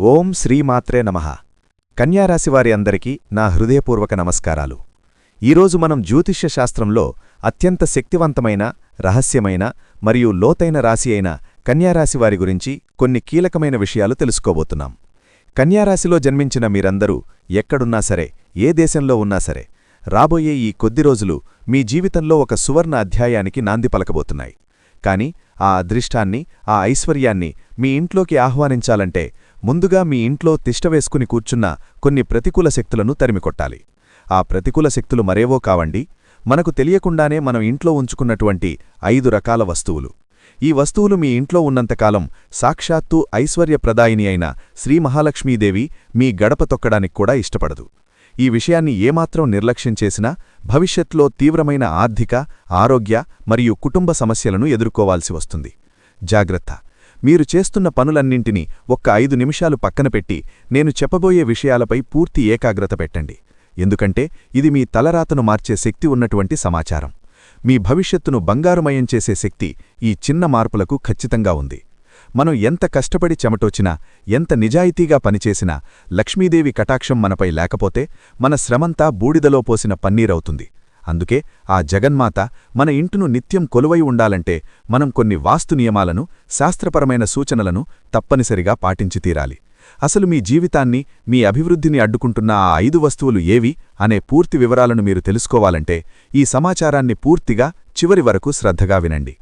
ఓం శ్రీమాత్రే నమః. కన్యారాశివారి అందరికీ నా హృదయపూర్వక నమస్కారాలు. ఈరోజు మనం జ్యోతిష్య శాస్త్రంలో అత్యంత శక్తివంతమైన, రహస్యమైన మరియు లోతైన రాశి అయిన కన్యారాశివారి గురించి కొన్ని కీలకమైన విషయాలు తెలుసుకోబోతున్నాం. కన్యారాశిలో జన్మించిన మీరందరూ ఎక్కడున్నా సరే, ఏ దేశంలో ఉన్నా సరే, రాబోయే ఈ కొద్ది రోజులు మీ జీవితంలో ఒక సువర్ణ అధ్యాయానికి నాంది పలకబోతున్నాయి. కాని ఆ అదృష్టాన్ని, ఆ ఐశ్వర్యాన్ని మీ ఇంట్లోకి ఆహ్వానించాలంటే ముందుగా మీ ఇంట్లో తిష్టవేసుకుని కూర్చున్న కొన్ని ప్రతికూల శక్తులను తరిమికొట్టాలి. ఆ ప్రతికూల శక్తులు మరేవో కావండి, మనకు తెలియకుండానే మనం ఇంట్లో ఉంచుకున్నటువంటి 5 రకాల వస్తువులు. ఈ వస్తువులు మీ ఇంట్లో ఉన్నంతకాలం సాక్షాత్తు ఐశ్వర్యప్రదాయిని అయిన శ్రీ మహాలక్ష్మీదేవి మీ గడప తొక్కడానికి కూడా ఇష్టపడదు. ఈ విషయాన్ని ఏమాత్రం నిర్లక్ష్యం చేసినా భవిష్యత్లో తీవ్రమైన ఆర్థిక, ఆరోగ్య మరియు కుటుంబ సమస్యలను ఎదుర్కోవాల్సి వస్తుంది. జాగ్రత్త! మీరు చేస్తున్న పనులన్నింటినీ ఒక్క 5 నిమిషాలు పక్కనపెట్టి నేను చెప్పబోయే విషయాలపై పూర్తి ఏకాగ్రత పెట్టండి. ఎందుకంటే ఇది మీ తలరాతను మార్చే శక్తి ఉన్నటువంటి సమాచారం. మీ భవిష్యత్తును బంగారుమయం చేసే శక్తి ఈ చిన్న మార్పులకు ఖచ్చితంగా ఉంది. మనం ఎంత కష్టపడి చెమటోచినా, ఎంత నిజాయితీగా పనిచేసినా లక్ష్మీదేవి కటాక్షం మనపై లేకపోతే మన శ్రమంతా బూడిదలో పోసిన పన్నీరవుతుంది. అందుకే ఆ జగన్మాత మన ఇంటును నిత్యం కొలువై ఉండాలంటే మనం కొన్ని వాస్తు నియమాలను, శాస్త్రపరమైన సూచనలను తప్పనిసరిగా పాటించి తీరాలి. అసలు మీ జీవితాన్ని, మీ అభివృద్ధిని అడ్డుకుంటున్న ఆ 5 వస్తువులు ఏవి అనే పూర్తి వివరాలను మీరు తెలుసుకోవాలంటే ఈ సమాచారాన్ని పూర్తిగా చివరి వరకు శ్రద్ధగా వినండి.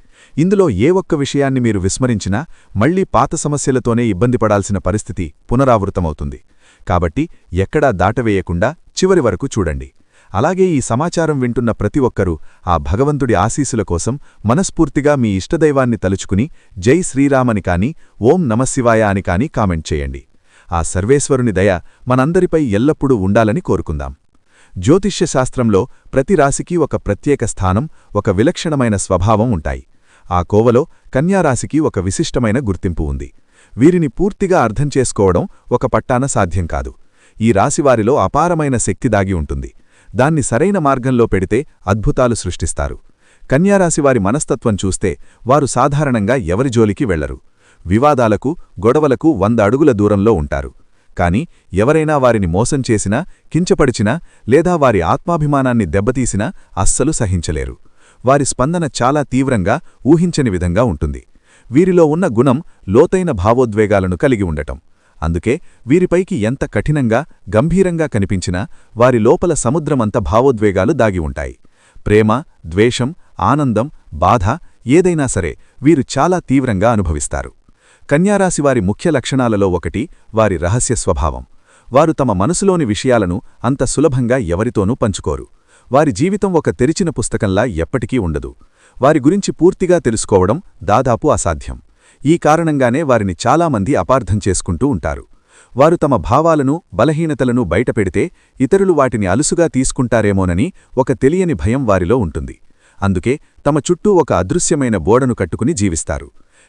ఇందులో ఏ ఒక్క విషయాన్ని మీరు విస్మరించినా మళ్లీ పాత సమస్యలతోనే ఇబ్బంది పడాల్సిన పరిస్థితి పునరావృతమవుతుంది. కాబట్టి ఎక్కడా దాటవేయకుండా చివరి వరకు చూడండి. అలాగే ఈ సమాచారం వింటున్న ప్రతి ఒక్కరూ ఆ భగవంతుడి ఆశీస్సుల కోసం మనస్ఫూర్తిగా మీ ఇష్టదైవాన్ని తలుచుకుని జై శ్రీరామని కాని, ఓం నమశివాయ అని కాని కామెంట్ చేయండి. ఆ సర్వేశ్వరుని దయ మనందరిపై ఎల్లప్పుడూ ఉండాలని కోరుకుందాం. జ్యోతిష్య శాస్త్రంలో ప్రతి రాశికి ఒక ప్రత్యేక స్థానం, ఒక విలక్షణమైన స్వభావం ఉంటాయి. ఆ కోవలో కన్యారాశికి ఒక విశిష్టమైన గుర్తింపు ఉంది. వీరిని పూర్తిగా అర్థం చేసుకోవడం ఒక పట్టాన సాధ్యం కాదు. ఈ రాశివారిలో అపారమైన శక్తి దాగి ఉంటుంది. దాన్ని సరైన మార్గంలో పెడితే అద్భుతాలు సృష్టిస్తారు. కన్యారాశివారి మనస్తత్వం చూస్తే వారు సాధారణంగా ఎవరి జోలికి వెళ్లరు. వివాదాలకు, గొడవలకు 100 అడుగుల దూరంలో ఉంటారు. కాని ఎవరైనా వారిని మోసం చేసినా, కించపడిచినా లేదా వారి ఆత్మాభిమానాన్ని దెబ్బతీసినా అస్సలు సహించలేరు. వారి స్పందన చాలా తీవ్రంగా, ఊహించని విధంగా ఉంటుంది. వీరిలో ఉన్న గుణం లోతైన భావోద్వేగాలను కలిగి ఉండటం. అందుకే వీరిపైకి ఎంత కఠినంగా, గంభీరంగా కనిపించినా వారి లోపల సముద్రమంత భావోద్వేగాలు దాగి ఉంటాయి. ప్రేమ, ద్వేషం, ఆనందం, బాధ ఏదైనా సరే వీరు చాలా తీవ్రంగా అనుభవిస్తారు. కన్యారాశివారి ముఖ్య లక్షణాలలో ఒకటి వారి రహస్య స్వభావం. వారు తమ మనసులోని విషయాలను అంత సులభంగా ఎవరితోనూ పంచుకోరు. వారి జీవితం ఒక తెరిచిన పుస్తకంలా ఎప్పటికీ ఉండదు. వారి గురించి పూర్తిగా తెలుసుకోవడం దాదాపు అసాధ్యం. ఈ కారణంగానే వారిని చాలామంది అపార్థం చేసుకుంటూ ఉంటారు. వారు తమ భావాలను, బలహీనతలను బయటపెడితే ఇతరులు వాటిని అలుసుగా తీసుకుంటారేమోనని ఒక తెలియని భయం వారిలో ఉంటుంది. అందుకే తమ చుట్టూ ఒక అదృశ్యమైన బోడను కట్టుకుని జీవిస్తారు.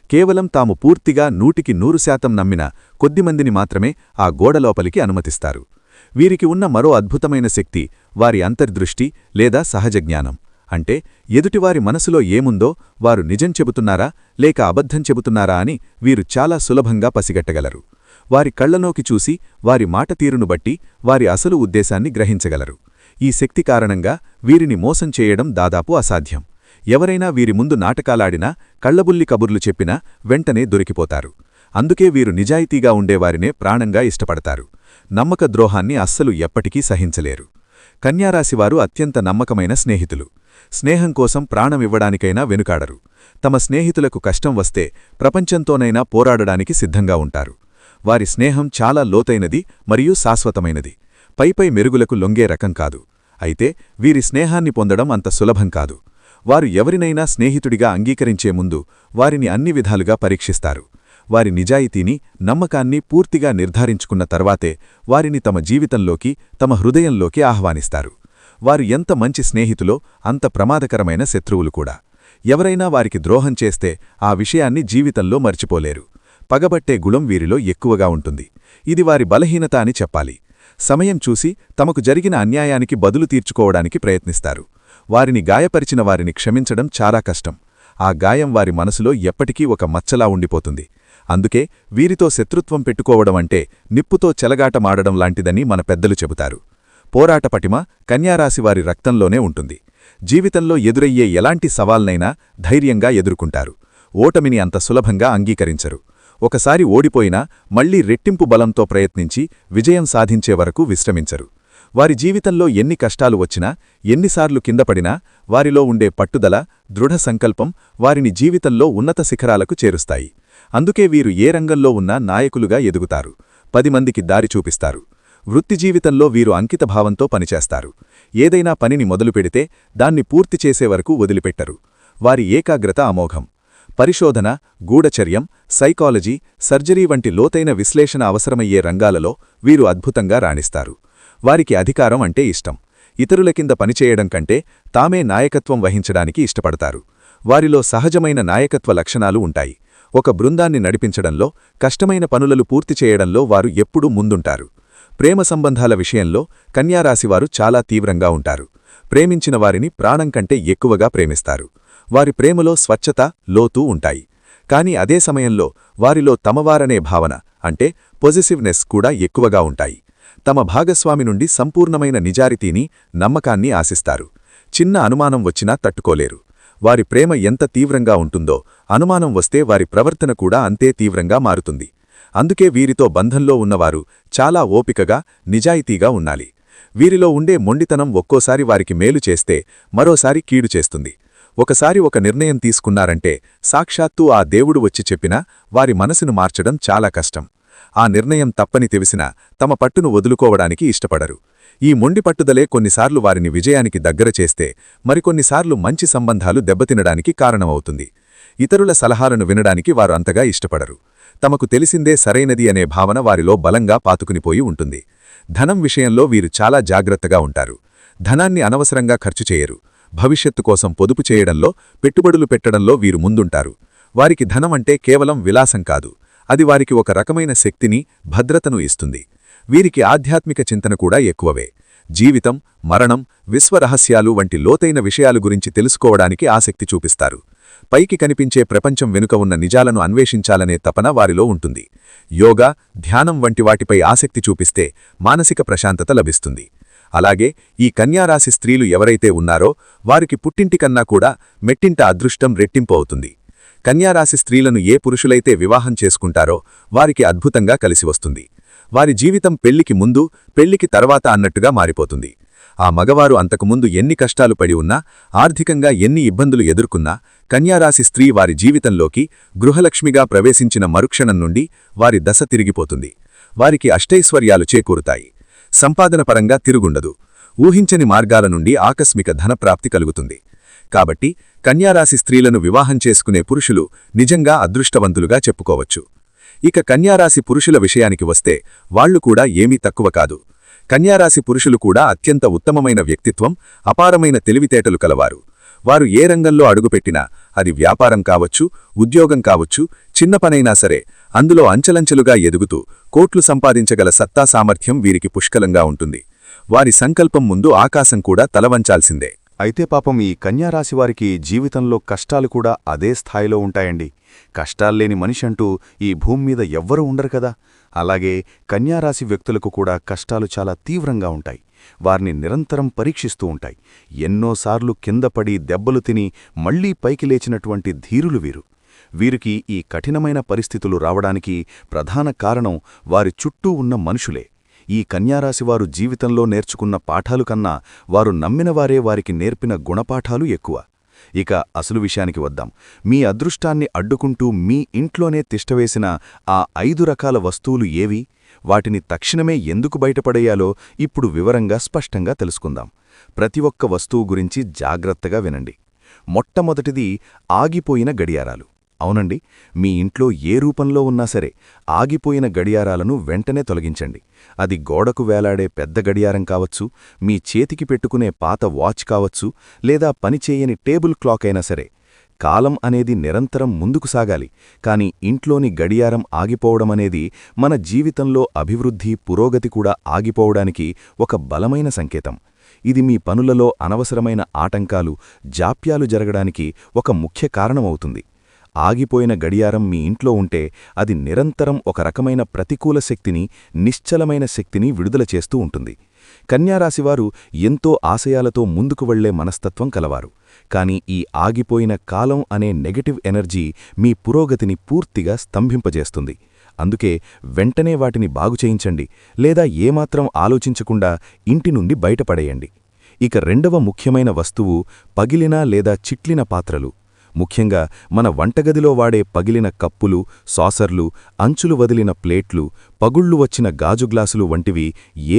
కేవలం తాము పూర్తిగా 100% నమ్మిన కొద్దిమందిని మాత్రమే ఆ గోడలోపలికి అనుమతిస్తారు. వీరికి ఉన్న మరో అద్భుతమైన శక్తి వారి అంతర్దృష్టి లేదా సహజజ్ఞానం. అంటే ఎదుటివారి మనసులో ఏముందో వారు నిజం చెబుతున్నారా లేక అబద్ధం చెబుతున్నారా అని వీరు చాలా సులభంగా పసిగట్టగలరు. వారి కళ్లలోకి చూసి, వారి మాట తీరును బట్టి వారి అసలు ఉద్దేశాన్ని గ్రహించగలరు. ఈ శక్తి కారణంగా వీరిని మోసం చేయడం దాదాపు అసాధ్యం. ఎవరైనా వీరి ముందు నాటకాలాడినా, కళ్లబుల్లి కబుర్లు చెప్పినా వెంటనే దొరికిపోతారు. అందుకే వీరు నిజాయితీగా ఉండేవారినే ప్రాణంగా ఇష్టపడతారు. నమ్మక ద్రోహాన్ని అస్సలు ఎప్పటికీ సహించలేరు. కన్యారాశివారు అత్యంత నమ్మకమైన స్నేహితులు. స్నేహం కోసం ప్రాణమివ్వడానికైనా వెనుకాడరు. తమ స్నేహితులకు కష్టం వస్తే ప్రపంచంతోనైనా పోరాడడానికి సిద్ధంగా ఉంటారు. వారి స్నేహం చాలా లోతైనది మరియు శాశ్వతమైనది. పైపై మెరుగులకు లొంగే రకం కాదు. అయితే వీరి స్నేహాన్ని పొందడం అంత సులభం కాదు. వారు ఎవరినైనా స్నేహితుడిగా అంగీకరించే ముందు వారిని అన్ని విధాలుగా పరీక్షిస్తారు. వారి నిజాయితీని, నమ్మకాన్ని పూర్తిగా నిర్ధారించుకున్న తర్వాతే వారిని తమ జీవితంలోకి, తమ హృదయంలోకి ఆహ్వానిస్తారు. వారు ఎంత మంచి స్నేహితులో అంత ప్రమాదకరమైన శత్రువులు కూడా. ఎవరైనా వారికి ద్రోహం చేస్తే ఆ విషయాన్ని జీవితంలో మర్చిపోలేరు. పగబట్టే గుణం వీరిలో ఎక్కువగా ఉంటుంది. ఇది వారి బలహీనత అని చెప్పాలి. సమయం చూసి తమకు జరిగిన అన్యాయానికి బదులు తీర్చుకోవడానికి ప్రయత్నిస్తారు. వారిని గాయపరిచిన వారిని క్షమించడం చాలా కష్టం. ఆ గాయం వారి మనసులో ఎప్పటికీ ఒక మచ్చలా ఉండిపోతుంది. అందుకే వీరితో శత్రుత్వం పెట్టుకోవడమంటే నిప్పుతో చెలగాటమాడడం లాంటిదని మన పెద్దలు చెబుతారు. పోరాట పటిమ కన్యారాశివారి రక్తంలోనే ఉంటుంది. జీవితంలో ఎదురయ్యే ఎలాంటి సవాల్నైనా ధైర్యంగా ఎదుర్కొంటారు. ఓటమిని అంత సులభంగా అంగీకరించరు. ఒకసారి ఓడిపోయినా మళ్లీ రెట్టింపు బలంతో ప్రయత్నించి విజయం సాధించే వరకు విశ్రమించరు. వారి జీవితంలో ఎన్ని కష్టాలు వచ్చినా, ఎన్నిసార్లు కిందపడినా వారిలో ఉండే పట్టుదల, దృఢ సంకల్పం వారిని జీవితంలో ఉన్నత శిఖరాలకు చేరుస్తాయి. అందుకే వీరు ఏ రంగంలో ఉన్నా నాయకులుగా ఎదుగుతారు. 10 మందికి దారి చూపిస్తారు. వృత్తి జీవితంలో వీరు అంకితభావంతో పనిచేస్తారు. ఏదైనా పనిని మొదలుపెడితే దాన్ని పూర్తి చేసే వరకు వదిలిపెట్టరు. వారి ఏకాగ్రత అమోఘం. పరిశోధన, గూఢచర్యం, సైకాలజీ, సర్జరీ వంటి లోతైన విశ్లేషణ అవసరమయ్యే రంగాలలో వీరు అద్భుతంగా రాణిస్తారు. వారికి అధికారం అంటే ఇష్టం. ఇతరుల కింద పనిచేయడం కంటే తామే నాయకత్వం వహించడానికి ఇష్టపడతారు. వారిలో సహజమైన నాయకత్వ లక్షణాలు ఉంటాయి. ఒక బృందాన్ని నడిపించడంలో, కష్టమైన పనులను పూర్తి చేయడంలో వారు ఎప్పుడూ ముందుంటారు. ప్రేమ సంబంధాల విషయంలో కన్యారాశివారు చాలా తీవ్రంగా ఉంటారు. ప్రేమించిన వారిని ప్రాణం కంటే ఎక్కువగా ప్రేమిస్తారు. వారి ప్రేమలో స్వచ్ఛత, లోతు ఉంటాయి. కాని అదే సమయంలో వారిలో తమవారనే భావన అంటే పొజిటివ్నెస్ కూడా ఎక్కువగా ఉంటాయి. తమ భాగస్వామి నుండి సంపూర్ణమైన నిజాయితీని, నమ్మకాన్ని ఆశిస్తారు. చిన్న అనుమానం వచ్చినా తట్టుకోలేరు. వారి ప్రేమ ఎంత తీవ్రంగా ఉంటుందో అనుమానం వస్తే వారి ప్రవర్తన కూడా అంతే తీవ్రంగా మారుతుంది. అందుకే వీరితో బంధంలో ఉన్నవారు చాలా ఓపికగా, నిజాయితీగా ఉండాలి. వీరిలో ఉండే మొండితనం ఒక్కోసారి వారికి మేలు చేస్తే మరోసారి కీడు చేస్తుంది. ఒకసారి ఒక నిర్ణయం తీసుకున్నారంటే సాక్షాత్తూ ఆ దేవుడు వచ్చి చెప్పినా వారి మనసును మార్చడం చాలా కష్టం. ఆ నిర్ణయం తప్పని తెలిసినా తమ పట్టును వదులుకోవడానికి ఇష్టపడరు. ఈ మొండి పట్టుదలే కొన్నిసార్లు వారిని విజయానికి దగ్గర చేస్తే మరికొన్నిసార్లు మంచి సంబంధాలు దెబ్బతినడానికి కారణమవుతుంది. ఇతరుల సలహాలను వినడానికి వారు అంతగా ఇష్టపడరు. తమకు తెలిసిందే సరైనది అనే భావన వారిలో బలంగా పాతుకునిపోయి ఉంటుంది. ధనం విషయంలో వీరు చాలా జాగ్రత్తగా ఉంటారు. ధనాన్ని అనవసరంగా ఖర్చు చేయరు. భవిష్యత్తు కోసం పొదుపు చేయడంలో, పెట్టుబడులు పెట్టడంలో వీరు ముందుంటారు. వారికి ధనమంటే కేవలం విలాసం కాదు, అది వారికి ఒక రకమైన శక్తిని, భద్రతను ఇస్తుంది. వీరికి ఆధ్యాత్మిక చింతన కూడా ఎక్కువవే. జీవితం, మరణం, విశ్వరహస్యాలు వంటి లోతైన విషయాలు గురించి తెలుసుకోవడానికి ఆసక్తి చూపిస్తారు. పైకి కనిపించే ప్రపంచం వెనుక ఉన్న నిజాలను అన్వేషించాలనే తపన వారిలో ఉంటుంది. యోగా, ధ్యానం వంటి వాటిపై ఆసక్తి చూపిస్తే మానసిక ప్రశాంతత లభిస్తుంది. అలాగే ఈ కన్యారాశి స్త్రీలు ఎవరైతే ఉన్నారో వారికి పుట్టింటికన్నా కూడా మెట్టింట అదృష్టం రెట్టింపు అవుతుంది. కన్యారాశి స్త్రీలను ఏ పురుషులైతే వివాహం చేసుకుంటారో వారికి అద్భుతంగా కలిసి వస్తుంది. వారి జీవితం పెళ్లికి ముందు, పెళ్లికి తర్వాత అన్నట్టుగా మారిపోతుంది. ఆ మగవారు అంతకుముందు ఎన్ని కష్టాలు పడి ఉన్నా, ఆర్థికంగా ఎన్ని ఇబ్బందులు ఎదుర్కొన్నా, కన్యారాశి స్త్రీ వారి జీవితంలోకి గృహలక్ష్మిగా ప్రవేశించిన మరుక్షణం నుండి వారి దశ తిరిగిపోతుంది. వారికి అష్టైశ్వర్యాలు చేకూరుతాయి. సంపాదన పరంగా తిరుగుండదు. ఊహించని మార్గాల నుండి ఆకస్మిక ధనప్రాప్తి కలుగుతుంది. కాబట్టి కన్యారాశి స్త్రీలను వివాహం చేసుకునే పురుషులు నిజంగా అదృష్టవంతులుగా చెప్పుకోవచ్చు. ఇక కన్యారాశి పురుషుల విషయానికి వస్తే వాళ్లు కూడా ఏమీ తక్కువ కాదు. కన్యారాశి పురుషులు కూడా అత్యంత ఉత్తమమైన వ్యక్తిత్వం, అపారమైన తెలివితేటలు కలవారు. వారు ఏ రంగంలో అడుగుపెట్టినా, అది వ్యాపారం కావచ్చు, ఉద్యోగం కావచ్చు, చిన్న పనైనా సరే అందులో అంచెలంచెలుగా ఎదుగుతూ కోట్లు సంపాదించగల సత్తా సామర్థ్యం వీరికి పుష్కలంగా ఉంటుంది. వారి సంకల్పం ముందు ఆకాశం కూడా తలవంచాల్సిందే. అయితే పాపం ఈ కన్యారాశివారికి జీవితంలో కష్టాలు కూడా అదే స్థాయిలో ఉంటాయండి. కష్టాల్లేని మనిషంటూ ఈ భూమి మీద ఎవ్వరూ ఉండరు కదా. అలాగే కన్యారాశి వ్యక్తులకు కూడా కష్టాలు చాలా తీవ్రంగా ఉంటాయి. వారిని నిరంతరం పరీక్షిస్తూ ఉంటాయి. ఎన్నోసార్లు కిందపడి దెబ్బలు తిని మళ్లీ పైకి లేచినటువంటి ధీరులు వీరు. వీరికి ఈ కఠినమైన పరిస్థితులు రావడానికి ప్రధాన కారణం వారి చుట్టూ ఉన్న మనుషులే. ఈ కన్యారాశివారు జీవితంలో నేర్చుకున్న పాఠాలు కన్నా వారు నమ్మినవారే వారికి నేర్పిన గుణపాఠాలు ఎక్కువ. ఇక అసలు విషయానికి వద్దాం. మీ అదృష్టాన్ని అడ్డుకుంటూ మీ ఇంట్లోనే తిష్టవేసిన ఆ 5 రకాల వస్తువులు ఏవి? వాటిని తక్షణమే ఎందుకు బయటపడేయాలో ఇప్పుడు వివరంగా స్పష్టంగా తెలుసుకుందాం. ప్రతి ఒక్క వస్తువు గురించి జాగ్రత్తగా వినండి. మొట్టమొదటిది ఆగిపోయిన గడియారాలు. అవునండి, మీ ఇంట్లో ఏ రూపంలో ఉన్నా సరే ఆగిపోయిన గడియారాలను వెంటనే తొలగించండి. అది గోడకు వేలాడే పెద్ద గడియారం కావచ్చు, మీ చేతికి పెట్టుకునే పాత వాచ్ కావచ్చు, లేదా పనిచేయని టేబుల్ క్లాక్ అయినా సరే. కాలం అనేది నిరంతరం ముందుకు సాగాలి, కాని ఇంట్లోని గడియారం ఆగిపోవడమనేది మన జీవితంలో అభివృద్ధి, పురోగతి కూడా ఆగిపోవడానికి ఒక బలమైన సంకేతం. ఇది మీ పనులలో అనవసరమైన ఆటంకాలు, జాప్యాలు జరగడానికి ఒక ముఖ్య కారణమవుతుంది. ఆగిపోయిన గడియారం మీ ఇంట్లో ఉంటే అది నిరంతరం ఒక రకమైన ప్రతికూల శక్తిని, నిశ్చలమైన శక్తిని విడుదల చేస్తూ ఉంటుంది. కన్యారాశివారు ఎంతో ఆశయాలతో ముందుకు వెళ్లే మనస్తత్వం కలవారు. కాని ఈ ఆగిపోయిన కాలం అనే నెగటివ్ ఎనర్జీ మీ పురోగతిని పూర్తిగా స్తంభింపజేస్తుంది. అందుకే వెంటనే వాటిని బాగుచేయించండి, లేదా ఏమాత్రం ఆలోచించకుండా ఇంటి నుండి బయటపడేయండి. ఇక రెండవ ముఖ్యమైన వస్తువు పగిలిన లేదా చిట్లిన పాత్రలు. ముఖ్యంగా మన వంటగదిలో వాడే పగిలిన కప్పులు, సాసర్లు, అంచులు వదిలిన ప్లేట్లు, పగుళ్లు వచ్చిన గాజు గ్లాసులు వంటివి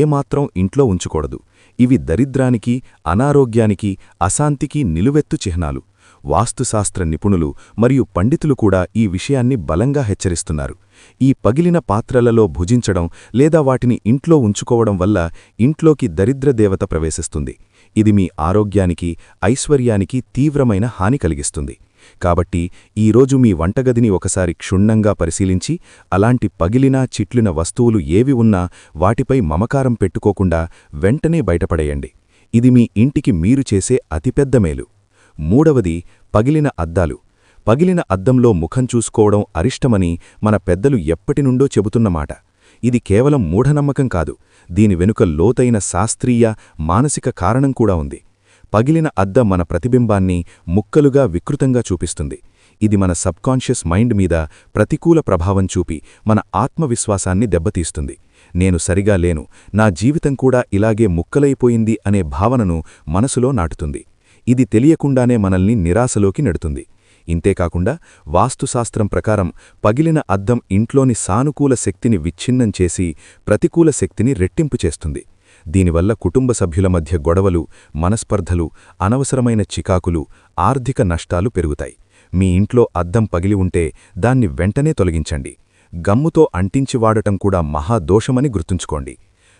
ఏమాత్రం ఇంట్లో ఉంచకూడదు. ఇవి దరిద్రానికి, అనారోగ్యానికి, అశాంతికి నిలువెత్తు చిహ్నాలు. వాస్తుశాస్త్ర నిపుణులు మరియు పండితులు కూడా ఈ విషయాన్ని బలంగా హెచ్చరిస్తున్నారు. ఈ పగిలిన పాత్రలలో భుజించడం లేదా వాటిని ఇంట్లో ఉంచుకోవడం వల్ల ఇంట్లోకి దరిద్ర దేవత ప్రవేశిస్తుంది. ఇది మీ ఆరోగ్యానికి, ఐశ్వర్యానికి తీవ్రమైన హాని కలిగిస్తుంది. కాబట్టి ఈరోజు మీ వంటగదిని ఒకసారి క్షుణ్ణంగా పరిశీలించి అలాంటి పగిలినా చిట్లిన వస్తువులు ఏవి ఉన్నా వాటిపై మమకారం పెట్టుకోకుండా వెంటనే బయటపడేయండి. ఇది మీ ఇంటికి మీరు చేసే అతిపెద్ద మేలు. మూడవది పగిలిన అద్దాలు. పగిలిన అద్దంలో ముఖం చూసుకోవడం అరిష్టమని మన పెద్దలు ఎప్పటినుండో చెబుతున్నమాట. ఇది కేవలం మూఢనమ్మకం కాదు, దీని వెనుక లోతైన శాస్త్రీయ, మానసిక కారణం కూడా ఉంది. పగిలిన అద్దం మన ప్రతిబింబాన్ని ముక్కలుగా వికృతంగా చూపిస్తుంది. ఇది మన సబ్కాన్షియస్ మైండ్ మీద ప్రతికూల ప్రభావం చూపి మన ఆత్మవిశ్వాసాన్ని దెబ్బతీస్తుంది. నేను సరిగా లేను, నా జీవితం కూడా ఇలాగే ముక్కలైపోయింది అనే భావనను మనసులో నాటుతుంది. ఇది తెలియకుండానే మనల్ని నిరాశలోకి నెడుతుంది. ఇంతేకాకుండా వాస్తుశాస్త్రం ప్రకారం పగిలిన అద్దం ఇంట్లోని సానుకూల శక్తిని విచ్ఛిన్నం చేసి ప్రతికూల శక్తిని రెట్టింపు చేస్తుంది. దీనివల్ల కుటుంబ సభ్యుల మధ్య గొడవలు, మనస్పర్ధలు, అనవసరమైన చికాకులు, ఆర్థిక నష్టాలు పెరుగుతాయి. మీ ఇంట్లో అద్దం పగిలి ఉంటే దాన్ని వెంటనే తొలగించండి. గమ్ముతో అంటించి వాడటం కూడా మహాదోషమని గుర్తుంచుకోండి.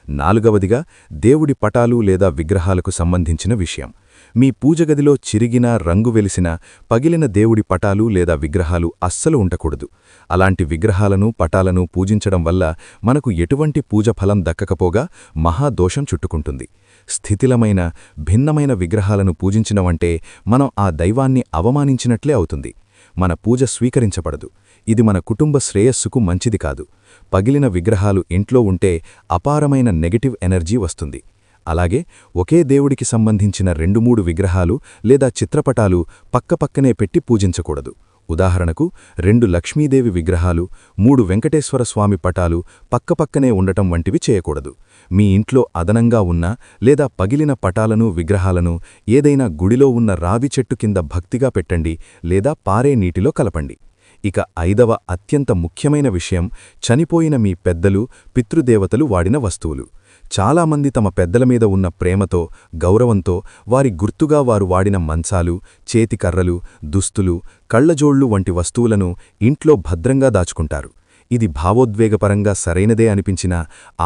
నాలుగవదిగా దేవుడి పటాలు లేదా విగ్రహాలకు సంబంధించిన విషయం. మీ పూజగదిలో చిరిగిన, రంగు వెలిసిన, పగిలిన దేవుడి పటాలు లేదా విగ్రహాలు అస్సలు ఉండకూడదు. అలాంటి విగ్రహాలను, పటాలను పూజించడం వల్ల మనకు ఎటువంటి పూజఫలం దక్కకపోగా మహాదోషం చుట్టుకుంటుంది. స్థితిలమైన, భిన్నమైన విగ్రహాలను పూజించినవంటే మనం ఆ దైవాన్ని అవమానించినట్లే అవుతుంది. మన పూజ స్వీకరించబడదు. ఇది మన కుటుంబ శ్రేయస్సుకు మంచిది కాదు. పగిలిన విగ్రహాలు ఇంట్లో ఉంటే అపారమైన నెగటివ్ ఎనర్జీ వస్తుంది. అలాగే ఒకే దేవుడికి సంబంధించిన 2-3 విగ్రహాలు లేదా చిత్రపటాలు పక్కపక్కనే పెట్టి పూజించకూడదు. ఉదాహరణకు 2 లక్ష్మీదేవి విగ్రహాలు, 3 వెంకటేశ్వర స్వామి పటాలు పక్కపక్కనే ఉండటం వంటివి చేయకూడదు. మీ ఇంట్లో అదనంగా ఉన్న లేదా పగిలిన పటాలను, విగ్రహాలను ఏదైనా గుడిలో ఉన్న రావి చెట్టు కింద భక్తిగా పెట్టండి లేదా పారే నీటిలో కలపండి. ఇక ఐదవ అత్యంత ముఖ్యమైన విషయం చనిపోయిన మీ పెద్దలు, పితృదేవతలు వాడిన వస్తువులు. చాలామంది తమ పెద్దల మీద ఉన్న ప్రేమతో, గౌరవంతో వారి గుర్తుగా వారు వాడిన మంచాలు, చేతికర్రలు, దుస్తులు, కళ్లజోళ్లు వంటి వస్తువులను ఇంట్లో భద్రంగా దాచుకుంటారు. ఇది భావోద్వేగపరంగా సరైనదే అనిపించినా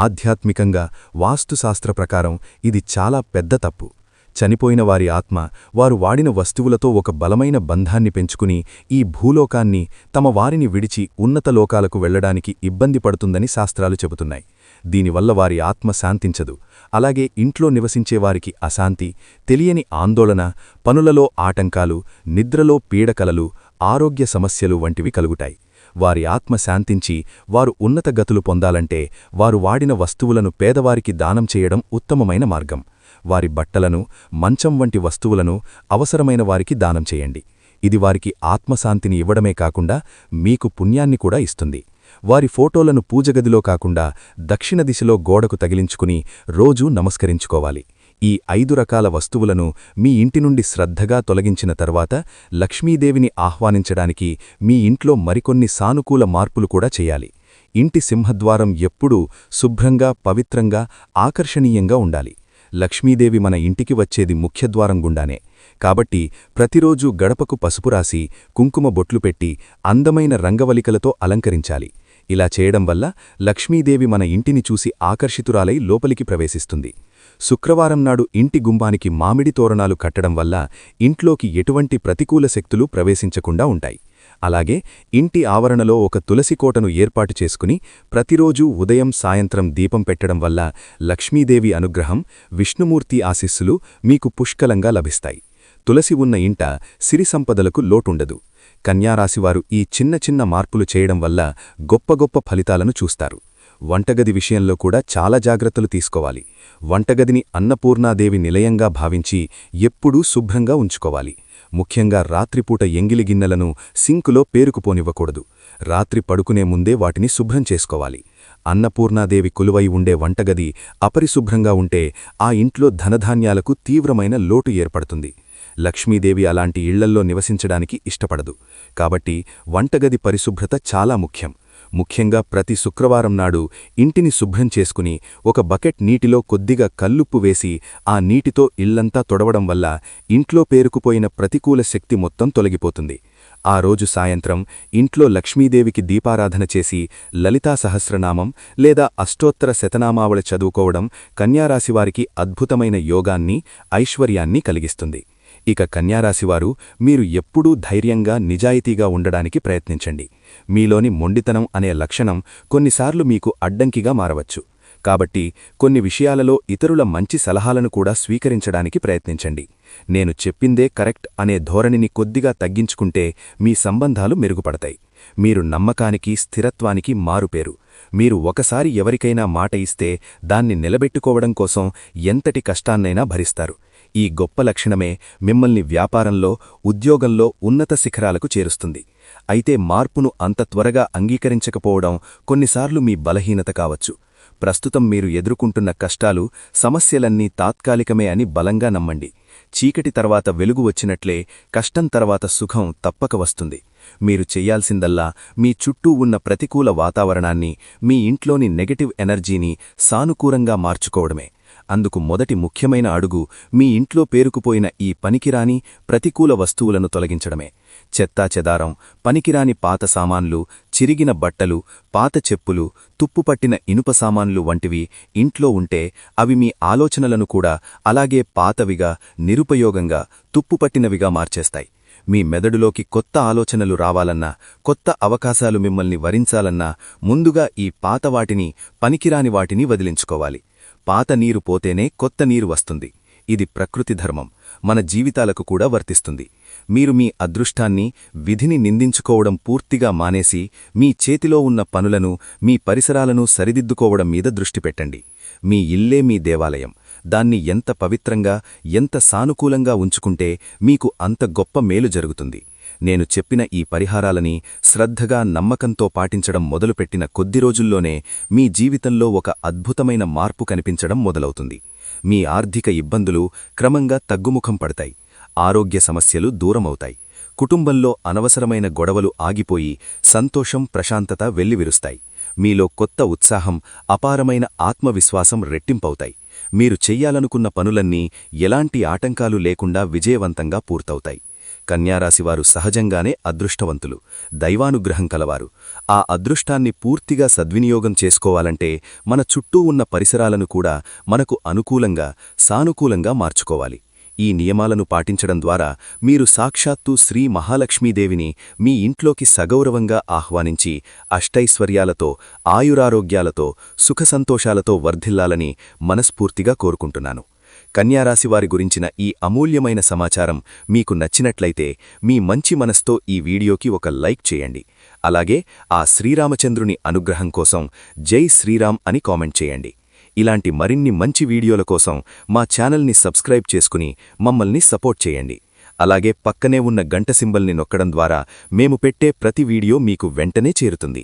ఆధ్యాత్మికంగా, వాస్తుశాస్త్ర ప్రకారం ఇది చాలా పెద్ద తప్పు. చనిపోయిన వారి ఆత్మ వారు వాడిన వస్తువులతో ఒక బలమైన బంధాన్ని పెంచుకుని ఈ భూలోకాన్ని, తమ వారిని విడిచి ఉన్నత లోకాలకు వెళ్లడానికి ఇబ్బంది పడుతుందని శాస్త్రాలు చెబుతున్నాయి. దీనివల్ల వారి ఆత్మ శాంతించదు. అలాగే ఇంట్లో నివసించేవారికి అశాంతి, తెలియని ఆందోళన, పనులలో ఆటంకాలు, నిద్రలో పీడకలలు, ఆరోగ్య సమస్యలు వంటివి కలుగుతాయి. వారి ఆత్మ శాంతించి వారు ఉన్నత గతులు పొందాలంటే వారు వాడిన వస్తువులను పేదవారికి దానం చేయడం ఉత్తమమైన మార్గం. వారి బట్టలను, మంచం వంటి వస్తువులను అవసరమైన వారికి దానం చేయండి. ఇది వారికి ఆత్మశాంతిని ఇవ్వడమే కాకుండా మీకు పుణ్యాన్ని కూడా ఇస్తుంది. వారి ఫోటోలను పూజగదిలో కాకుండా దక్షిణ దిశలో గోడకు తగిలించుకుని రోజూ నమస్కరించుకోవాలి. ఈ 5 రకాల వస్తువులను మీ ఇంటి నుండి శ్రద్ధగా తొలగించిన తర్వాత లక్ష్మీదేవిని ఆహ్వానించడానికి మీ ఇంట్లో మరికొన్ని సానుకూల మార్పులు కూడా చేయాలి. ఇంటి సింహద్వారం ఎప్పుడూ శుభ్రంగా, పవిత్రంగా, ఆకర్షణీయంగా ఉండాలి. లక్ష్మీదేవి మన ఇంటికి వచ్చేది ముఖ్యద్వారం గుండానే. కాబట్టి ప్రతిరోజూ గడపకు పసుపు రాసి, కుంకుమ బొట్లు పెట్టి, అందమైన రంగవలికలతో అలంకరించాలి. ఇలా చేయడం వల్ల లక్ష్మీదేవి మన ఇంటిని చూసి ఆకర్షితురాలై లోపలికి ప్రవేశిస్తుంది. శుక్రవారం నాడు ఇంటి గుంబానికి మామిడి తోరణాలు కట్టడం వల్ల ఇంట్లోకి ఎటువంటి ప్రతికూల శక్తులు ప్రవేశించకుండా ఉంటాయి. అలాగే ఇంటి ఆవరణలో ఒక తులసి కోటను ఏర్పాటు చేసుకుని ప్రతిరోజూ ఉదయం, సాయంత్రం దీపం పెట్టడం వల్ల లక్ష్మీదేవి అనుగ్రహం, విష్ణుమూర్తి ఆశీస్సులు మీకు పుష్కలంగా లభిస్తాయి. తులసి ఉన్న ఇంట సిరి సంపదలకు లోటుండదు. కన్యారాశివారు ఈ చిన్న చిన్న మార్పులు చేయడం వల్ల గొప్ప గొప్ప ఫలితాలను చూస్తారు. వంటగది విషయంలో కూడా చాలా జాగ్రత్తలు తీసుకోవాలి. వంటగదిని అన్నపూర్ణాదేవి నిలయంగా భావించి ఎప్పుడూ శుభ్రంగా ఉంచుకోవాలి. ముఖ్యంగా రాత్రిపూట ఎంగిలి గిన్నెలను సింకులో పేరుకుపోనివ్వకూడదు. రాత్రి పడుకునే ముందే వాటిని శుభ్రం చేసుకోవాలి. అన్నపూర్ణాదేవి కొలువై ఉండే వంటగది అపరిశుభ్రంగా ఉంటే ఆ ఇంట్లో ధనధాన్యాలకు తీవ్రమైన లోటు ఏర్పడుతుంది. లక్ష్మీదేవి అలాంటి ఇళ్లల్లో నివసించడానికి ఇష్టపడదు. కాబట్టి వంటగది పరిశుభ్రత చాలా ముఖ్యం. ముఖ్యంగా ప్రతి శుక్రవారం నాడు ఇంటిని శుభ్రం చేసుకుని ఒక బకెట్ నీటిలో కొద్దిగా కల్లుప్పు వేసి ఆ నీటితో ఇల్లంతా తొడవడం వల్ల ఇంట్లో పేరుకుపోయిన ప్రతికూల శక్తి మొత్తం తొలగిపోతుంది. ఆ రోజు సాయంత్రం ఇంట్లో లక్ష్మీదేవికి దీపారాధన చేసి లలితా సహస్రనామం లేదా అష్టోత్తర శతనామావళి చదువుకోవడం కన్యారాశివారికి అద్భుతమైన యోగాన్ని, ఐశ్వర్యాన్ని కలిగిస్తుంది. ఇక కన్యారాశివారు మీరు ఎప్పుడూ ధైర్యంగా, నిజాయితీగా ఉండడానికి ప్రయత్నించండి. మీలోని మొండితనం అనే లక్షణం కొన్నిసార్లు మీకు అడ్డంకిగా మారవచ్చు. కాబట్టి కొన్ని విషయాలలో ఇతరుల మంచి సలహాలను కూడా స్వీకరించడానికి ప్రయత్నించండి. నేను చెప్పిందే కరెక్ట్ అనే ధోరణిని కొద్దిగా తగ్గించుకుంటే మీ సంబంధాలు మెరుగుపడతాయి. మీరు నమ్మకానికి, స్థిరత్వానికి మారుపేరు. మీరు ఒకసారి ఎవరికైనా మాట ఇస్తే దాన్ని నిలబెట్టుకోవడం కోసం ఎంతటి కష్టాన్నైనా భరిస్తారు. ఈ గొప్ప లక్షణమే మిమ్మల్ని వ్యాపారంలో, ఉద్యోగంలో ఉన్నత శిఖరాలకు చేరుస్తుంది. అయితే మార్పును అంత త్వరగా అంగీకరించకపోవడం కొన్నిసార్లు మీ బలహీనత కావచ్చు. ప్రస్తుతం మీరు ఎదుర్కొంటున్న కష్టాలు, సమస్యలన్నీ తాత్కాలికమే అని బలంగా నమ్మండి. చీకటి తర్వాత వెలుగు వచ్చినట్లే కష్టం తర్వాత సుఖం తప్పక వస్తుంది. మీరు చెయ్యాల్సిందల్లా మీ చుట్టూ ఉన్న ప్రతికూల వాతావరణాన్ని, మీ ఇంట్లోని నెగటివ్ ఎనర్జీని సానుకూలంగా మార్చుకోవడమే. అందుకు మొదటి ముఖ్యమైన అడుగు మీ ఇంట్లో పేరుకుపోయిన ఈ పనికిరాని, ప్రతికూల వస్తువులను తొలగించడమే. చెత్తాచెదారం, పనికిరాని పాత సామాన్లు, చిరిగిన బట్టలు, పాత చెప్పులు, తుప్పుపట్టిన ఇనుప సామాన్లు వంటివి ఇంట్లో ఉంటే అవి మీ ఆలోచనలను కూడా అలాగే పాతవిగా, నిరుపయోగంగా, తుప్పుపట్టినవిగా మార్చేస్తాయి. మీ మెదడులోకి కొత్త ఆలోచనలు రావాలన్నా, కొత్త అవకాశాలు మిమ్మల్ని వరించాలన్నా ముందుగా ఈ పాత వాటిని, పనికిరాని వాటిని వదిలించుకోవాలి. పాత నీరు పోతేనే కొత్త నీరు వస్తుంది. ఇది ప్రకృతి ధర్మం. మన జీవితాలకు కూడా వర్తిస్తుంది. మీరు మీ అదృష్టాన్ని, విధిని నిందించుకోవడం పూర్తిగా మానేసి మీ చేతిలో ఉన్న పనులను, మీ పరిసరాలను సరిదిద్దుకోవడం మీద దృష్టి పెట్టండి. మీ ఇల్లే మీ దేవాలయం. దాన్ని ఎంత పవిత్రంగా, ఎంత సానుకూలంగా ఉంచుకుంటే మీకు అంత గొప్ప మేలు జరుగుతుంది. నేను చెప్పిన ఈ పరిహారాలని శ్రద్ధగా, నమ్మకంతో పాటించడం మొదలుపెట్టిన కొద్ది రోజుల్లోనే మీ జీవితంలో ఒక అద్భుతమైన మార్పు కనిపించడం మొదలవుతుంది. మీ ఆర్థిక ఇబ్బందులు క్రమంగా తగ్గుముఖం పడతాయి. ఆరోగ్య సమస్యలు దూరమవుతాయి. కుటుంబంలో అనవసరమైన గొడవలు ఆగిపోయి సంతోషం, ప్రశాంతత వెల్లివిరుస్తాయి. మీలో కొత్త ఉత్సాహం, అపారమైన ఆత్మవిశ్వాసం రెట్టింపవుతాయి. మీరు చెయ్యాలనుకున్న పనులన్నీ ఎలాంటి ఆటంకాలు లేకుండా విజయవంతంగా పూర్తవుతాయి. కన్యారాశివారు సహజంగానే అదృష్టవంతులు, దైవానుగ్రహం కలవారు. ఆ అదృష్టాన్ని పూర్తిగా సద్వినియోగం చేసుకోవాలంటే మన చుట్టూ ఉన్న పరిసరాలను కూడా మనకు అనుకూలంగా, సానుకూలంగా మార్చుకోవాలి. ఈ నియమాలను పాటించడం ద్వారా మీరు సాక్షాత్తు శ్రీ మహాలక్ష్మీదేవిని మీ ఇంట్లోకి సగౌరవంగా ఆహ్వానించి అష్టైశ్వర్యాలతో, ఆయురారోగ్యాలతో, సుఖసంతోషాలతో వర్ధిల్లాలని మనస్ఫూర్తిగా కోరుకుంటున్నాను. కన్యారాశివారి గురించిన ఈ అమూల్యమైన సమాచారం మీకు నచ్చినట్లయితే మీ మంచి మనస్తో ఈ వీడియోకి ఒక లైక్ చేయండి. అలాగే ఆ శ్రీరామచంద్రుని అనుగ్రహం కోసం జై శ్రీరామ్ అని కామెంట్ చేయండి. ఇలాంటి మరిన్ని మంచి వీడియోల కోసం మా ఛానల్ని సబ్స్క్రైబ్ చేసుకుని మమ్మల్ని సపోర్ట్ చేయండి. అలాగే పక్కనే ఉన్న గంట సింబల్ని నొక్కడం ద్వారా మేము పెట్టే ప్రతి వీడియో మీకు వెంటనే చేరుతుంది.